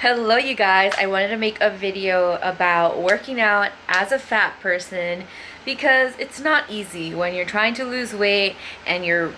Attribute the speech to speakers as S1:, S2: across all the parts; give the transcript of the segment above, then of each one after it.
S1: Hello you guys, I wanted to make a video about working out as a fat person because it's not easy when you're trying to lose weight and you're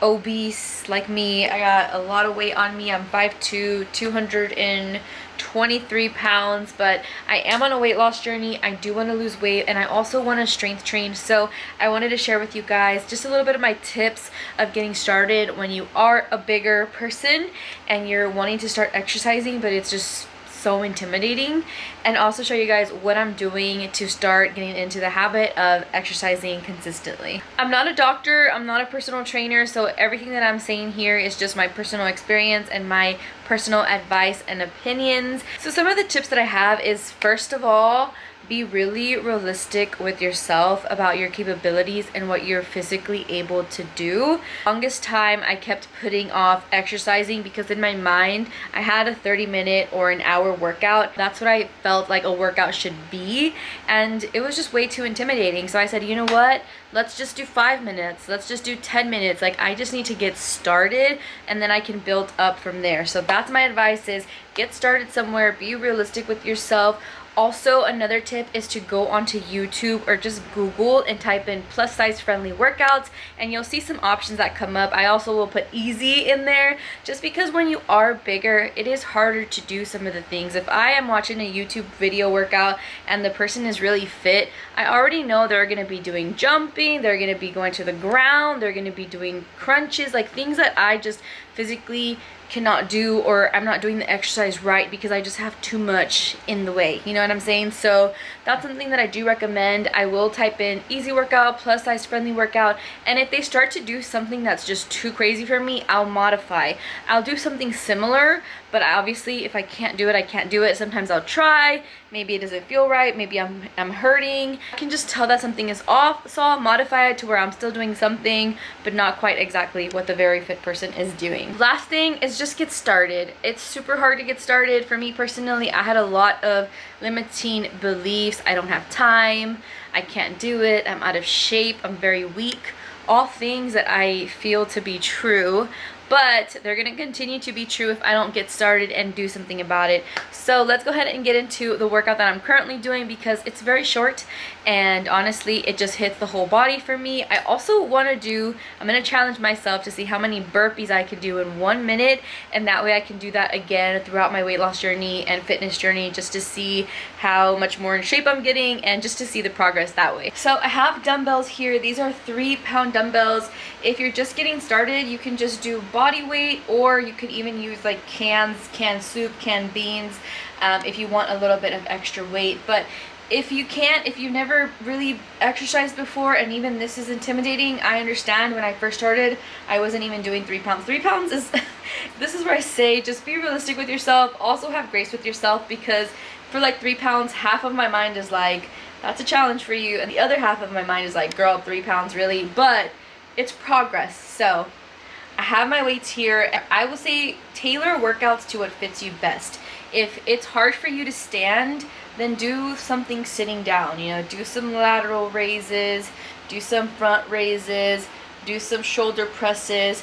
S1: obese like me. I got a lot of weight on me. I'm 5'2", 223 pounds, but I am on a weight loss journey. I do want to lose weight and I also want to strength train. So I wanted to share with you guys just a little bit of my tips of getting started when you are a bigger person and you're wanting to start exercising, but it's just so intimidating, and also show you guys what I'm doing to start getting into the habit of exercising consistently. I'm not a doctor, I'm not a personal trainer, so everything that I'm saying here is just my personal experience and my personal advice and opinions. So some of the tips that I have is, first of all, be really realistic with yourself about your capabilities and what you're physically able to do. Longest time I kept putting off exercising because in my mind I had a 30-minute or an hour workout. That's what I felt like a workout should be, and it was just way too intimidating. So I said, you know what, let's just do 5 minutes, let's just do 10 minutes. Like, I just need to get started and then I can build up from there. So that's my advice, is get started somewhere, be realistic with yourself. Also, another tip is to go onto YouTube or just Google and type in plus size friendly workouts and you'll see some options that come up. I also will put easy in there just because when you are bigger, it is harder to do some of the things. If I am watching a YouTube video workout and the person is really fit, I already know they're going to be doing jumping, they're going to be going to the ground, they're going to be doing crunches, like things that I just physically cannot do, or I'm not doing the exercise right because I just have too much in the way, you know what I'm saying? So that's something that I do recommend. I will type in easy workout, plus size friendly workout, and if they start to do something that's just too crazy for me, I'll modify. I'll do something similar, but obviously if I can't do it, I can't do it. Sometimes I'll try, maybe it doesn't feel right, maybe I'm hurting. I can just tell that something is off, so I'll modify it to where I'm still doing something but not quite exactly what the very fit person is doing. Last thing is just get started. It's super hard to get started. For me personally, I had a lot of limiting beliefs. I don't have time, I can't do it, I'm out of shape, I'm very weak. All things that I feel to be true, but they're gonna continue to be true if I don't get started and do something about it. So let's go ahead and get into the workout that I'm currently doing because it's very short and honestly it just hits the whole body for me. I also want to I'm gonna challenge myself to see how many burpees I can do in 1 minute, and that way I can do that again throughout my weight loss journey and fitness journey, just to see how much more in shape I'm getting and just to see the progress that way. So I have dumbbells here. These are 3-pound dumbbells. If you're just getting started, you can just do body weight, or you could even use like canned soup, canned beans, if you want a little bit of extra weight. But if you've never really exercised before and even this is intimidating, I understand. When I first started, I wasn't even doing 3 pounds. 3 pounds is this is where I say just be realistic with yourself. Also have grace with yourself, because for like 3 pounds, half of my mind is like, that's a challenge for you, and the other half of my mind is like, girl, 3 pounds really? But it's progress. So I have my weights here. I will say tailor workouts to what fits you best. If it's hard for you to stand, then do something sitting down. You know, do some lateral raises, do some front raises, do some shoulder presses.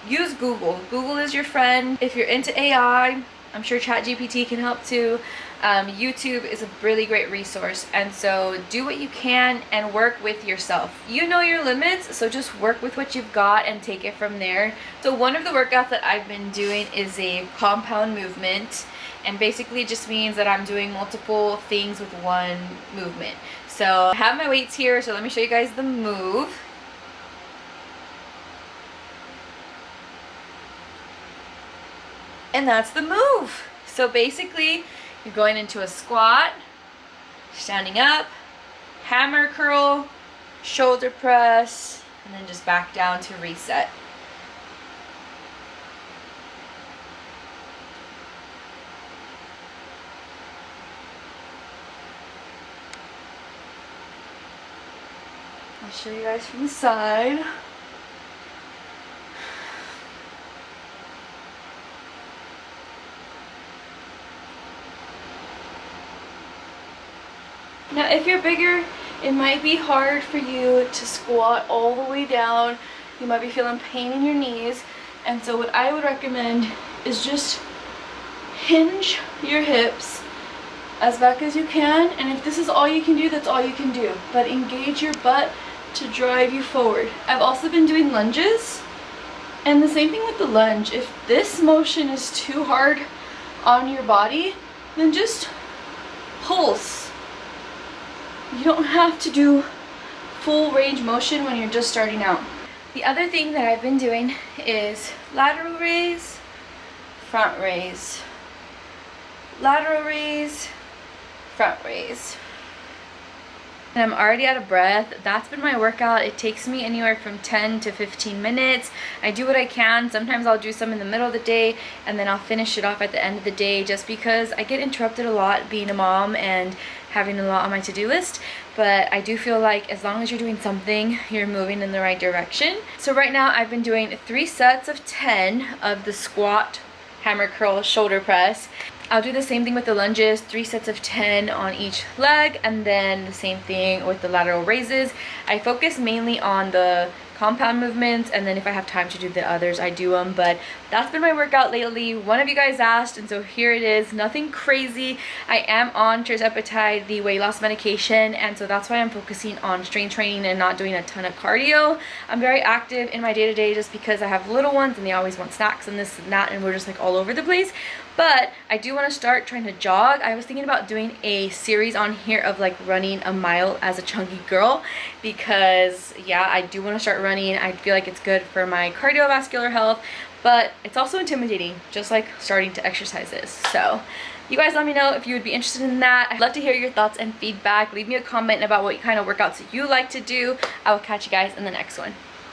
S1: Use Google. Google is your friend. If you're into AI, I'm sure ChatGPT can help too. YouTube is a really great resource, and so do what you can and work with yourself. You know your limits, so just work with what you've got and take it from there. So one of the workouts that I've been doing is a compound movement, and basically it just means that I'm doing multiple things with one movement. So I have my weights here, so let me show you guys the move. And that's the move. So basically you're going into a squat, standing up, hammer curl, shoulder press, and then just back down to reset. I'll show you guys from the side. Now if you're bigger, it might be hard for you to squat all the way down. You might be feeling pain in your knees, and so what I would recommend is just
S2: hinge your hips as back as you can, and if this is all you can do, that's all you can do, but engage your butt to drive you forward. I've also been doing lunges, and the same thing with the lunge. If this motion is too hard on your body, then just pulse. You don't have to do full range motion when you're just starting out. The other thing that I've been doing is lateral raise, front raise, lateral raise, front raise. And I'm already out of breath. That's been my workout. It takes me anywhere from 10 to 15 minutes. I do what I can. Sometimes I'll do some in the middle of the day, and then I'll finish it off at the end of the day, just because I get interrupted a lot being a mom and having a lot on my to-do list. But I do feel like as long as you're doing something, you're moving in the right direction. So right now I've been doing 3 sets of 10 of the squat, hammer curl, shoulder press. I'll do the same thing with the lunges, 3 sets of 10 on each leg, and then the same thing with the lateral raises. I focus mainly on the compound movements, and then if I have time to do the others, I do them. But that's been my workout lately. One of you guys asked, and so here it is. Nothing crazy. I am on tirzepatide, the weight loss medication, and so that's why I'm focusing on strength training and not doing a ton of cardio. I'm very active in my day-to-day just because I have little ones and they always want snacks and this and that, and we're just like all over the place. But I do want to start trying to jog. I was thinking about doing a series on here of like running a mile as a chunky girl, because yeah, I do want to start running. I feel like it's good for my cardiovascular health, but it's also intimidating, just like starting to exercise is. So you guys let me know if you would be interested in that. I'd love to hear your thoughts and feedback. Leave me a comment about what kind of workouts you like to do. I will catch you guys in the next one.